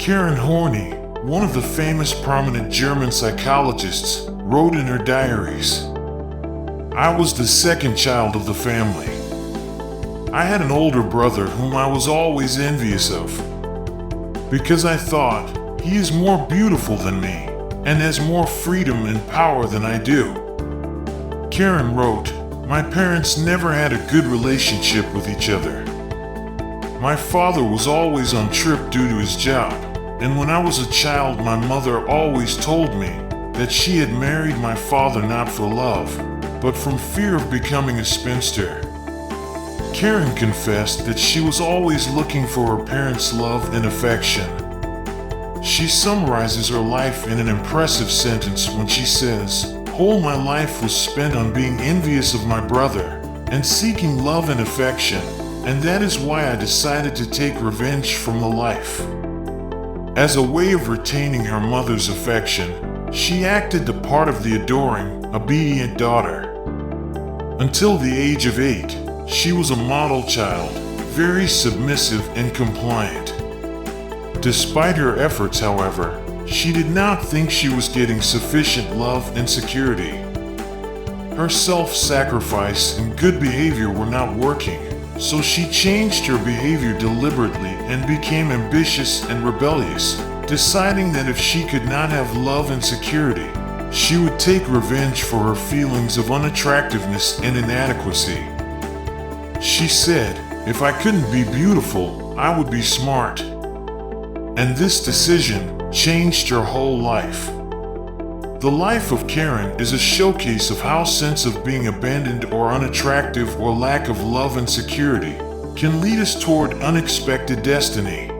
Karen Horney, one of the famous prominent German psychologists, wrote in her diaries, "I was the second child of the family. I had an older brother whom I was always envious of, because I thought, he is more beautiful than me and has more freedom and power than I do." Karen wrote, "My parents never had a good relationship with each other. My father was always on trip due to his job, and when I was a child, my mother always told me that she had married my father not for love, but from fear of becoming a spinster." Karen confessed that she was always looking for her parents' love and affection. She summarizes her life in an impressive sentence when she says, "Whole my life was spent on being envious of my brother and seeking love and affection, and that is why I decided to take revenge from the life." As a way of retaining her mother's affection, she acted the part of the adoring, obedient daughter. Until the age of 8, she was a model child, very submissive and compliant. Despite her efforts, however, she did not think she was getting sufficient love and security. Her self-sacrifice and good behavior were not working, so she changed her behavior deliberately and became ambitious and rebellious, deciding that if she could not have love and security, she would take revenge for her feelings of unattractiveness and inadequacy. She said, "If I couldn't be beautiful, I would be smart." And this decision changed her whole life. The life of Karen is a showcase of how a sense of being abandoned or unattractive or lack of love and security can lead us toward unexpected destiny.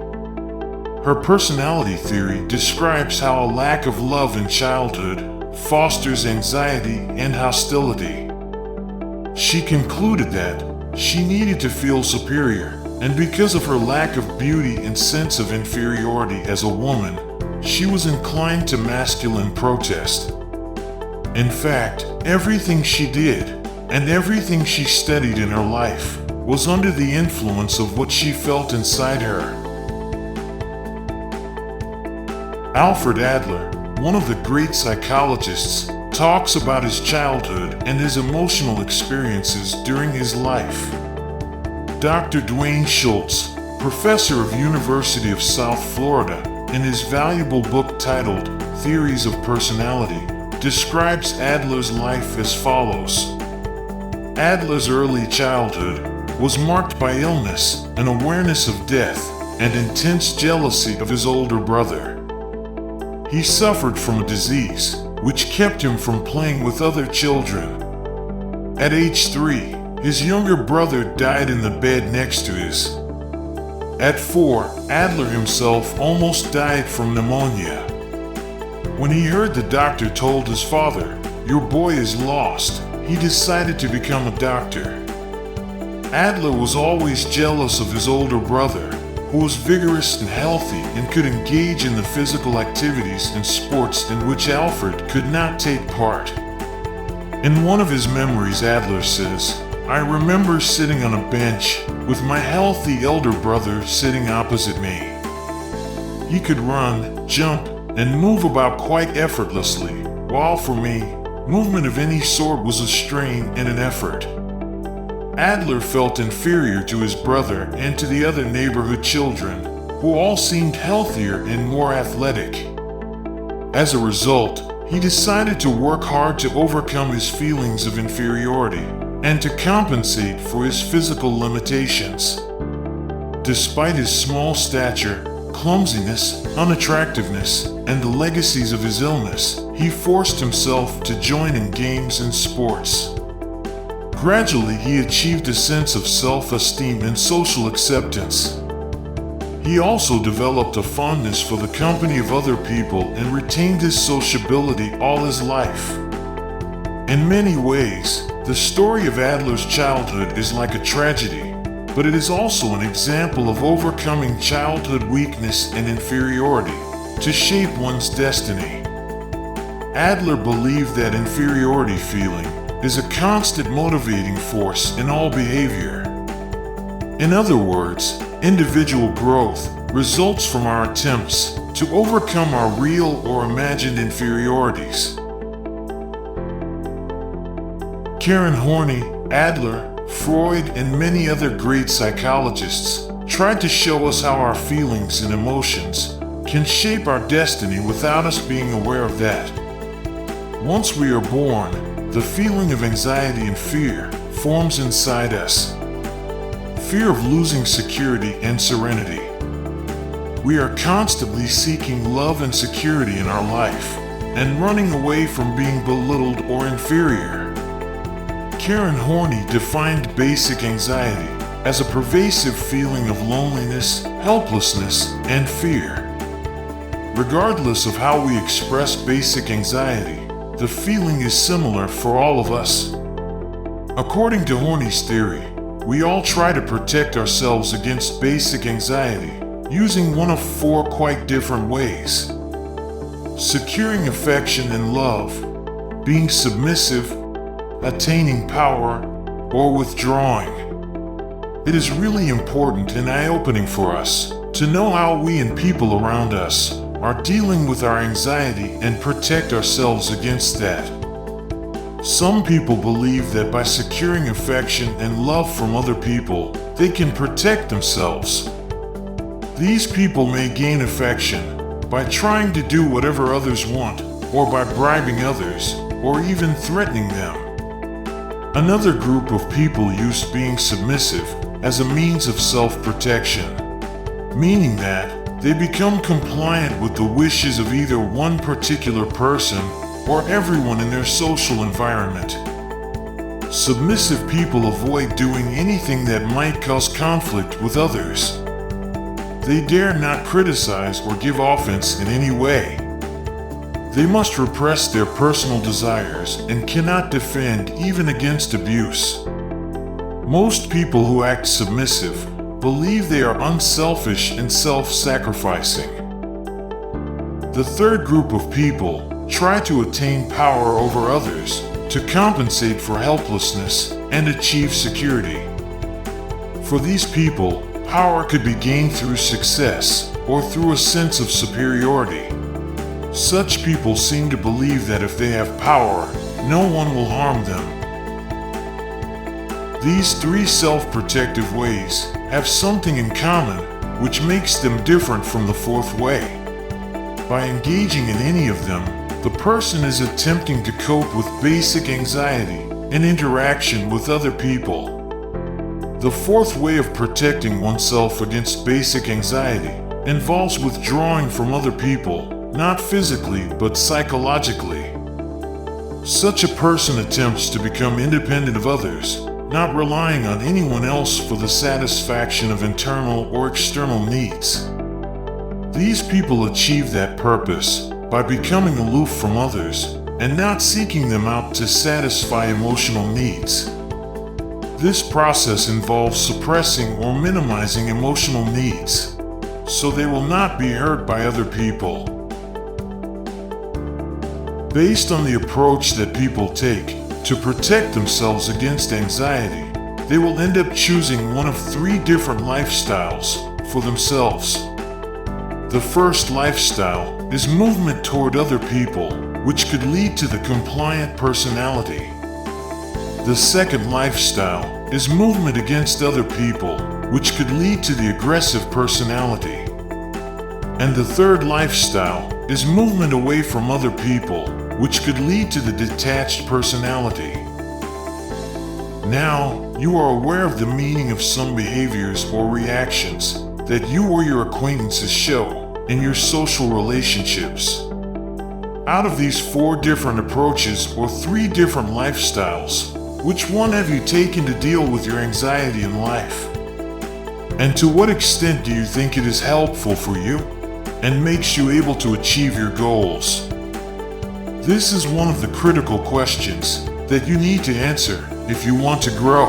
Her personality theory describes how a lack of love in childhood fosters anxiety and hostility. She concluded that she needed to feel superior, and because of her lack of beauty and sense of inferiority as a woman, she was inclined to masculine protest. In fact, everything she did and everything she studied in her life was under the influence of what she felt inside her. Alfred Adler, one of the great psychologists, talks about his childhood and his emotional experiences during his life. Dr. Dwayne Schultz, professor of University of South Florida, in his valuable book titled Theories of Personality, describes Adler's life as follows. Adler's early childhood was marked by illness, an awareness of death, and intense jealousy of his older brother. He suffered from a disease, which kept him from playing with other children. At age 3, his younger brother died in the bed next to his. At 4, Adler himself almost died from pneumonia. When he heard the doctor told his father, "Your boy is lost," he decided to become a doctor. Adler was always jealous of his older brother, who was vigorous and healthy and could engage in the physical activities and sports in which Alfred could not take part. In one of his memories, Adler says, "I remember sitting on a bench with my healthy elder brother sitting opposite me. He could run, jump, and move about quite effortlessly, while for me, movement of any sort was a strain and an effort." Adler felt inferior to his brother and to the other neighborhood children, who all seemed healthier and more athletic. As a result, he decided to work hard to overcome his feelings of inferiority and to compensate for his physical limitations. Despite his small stature, clumsiness, unattractiveness, and the legacies of his illness, he forced himself to join in games and sports. Gradually, he achieved a sense of self-esteem and social acceptance. He also developed a fondness for the company of other people and retained his sociability all his life. In many ways, the story of Adler's childhood is like a tragedy, but it is also an example of overcoming childhood weakness and inferiority to shape one's destiny. Adler believed that inferiority feeling is a constant motivating force in all behavior. In other words, individual growth results from our attempts to overcome our real or imagined inferiorities. Karen Horney, Adler, Freud, and many other great psychologists tried to show us how our feelings and emotions can shape our destiny without us being aware of that. Once we are born, the feeling of anxiety and fear forms inside us. Fear of losing security and serenity. We are constantly seeking love and security in our life and running away from being belittled or inferior. Karen Horney defined basic anxiety as a pervasive feeling of loneliness, helplessness, and fear. Regardless of how we express basic anxiety, the feeling is similar for all of us. According to Horney's theory, we all try to protect ourselves against basic anxiety using one of four quite different ways: securing affection and love, being submissive, attaining power, or withdrawing. It is really important and eye-opening for us to know how we and people around us are dealing with our anxiety and protect ourselves against that. Some people believe that by securing affection and love from other people, they can protect themselves. These people may gain affection by trying to do whatever others want, or by bribing others, or even threatening them. Another group of people use being submissive as a means of self-protection, meaning that they become compliant with the wishes of either one particular person or everyone in their social environment. Submissive people avoid doing anything that might cause conflict with others. They dare not criticize or give offense in any way. They must repress their personal desires and cannot defend even against abuse. Most people who act submissive believe they are unselfish and self-sacrificing. The third group of people try to attain power over others to compensate for helplessness and achieve security. For these people, power could be gained through success or through a sense of superiority. Such people seem to believe that if they have power, no one will harm them. These three self-protective ways have something in common which makes them different from the fourth way. By engaging in any of them, the person is attempting to cope with basic anxiety and interaction with other people. The fourth way of protecting oneself against basic anxiety involves withdrawing from other people, not physically but psychologically. Such a person attempts to become independent of others, not relying on anyone else for the satisfaction of internal or external needs. These people achieve that purpose by becoming aloof from others and not seeking them out to satisfy emotional needs. This process involves suppressing or minimizing emotional needs, so they will not be hurt by other people. Based on the approach that people take to protect themselves against anxiety, they will end up choosing one of three different lifestyles for themselves. The first lifestyle is movement toward other people, which could lead to the compliant personality. The second lifestyle is movement against other people, which could lead to the aggressive personality. And the third lifestyle is movement away from other people, which could lead to the detached personality. Now, you are aware of the meaning of some behaviors or reactions that you or your acquaintances show in your social relationships. Out of these four different approaches or three different lifestyles, which one have you taken to deal with your anxiety in life? And to what extent do you think it is helpful for you and makes you able to achieve your goals? This is one of the critical questions that you need to answer if you want to grow.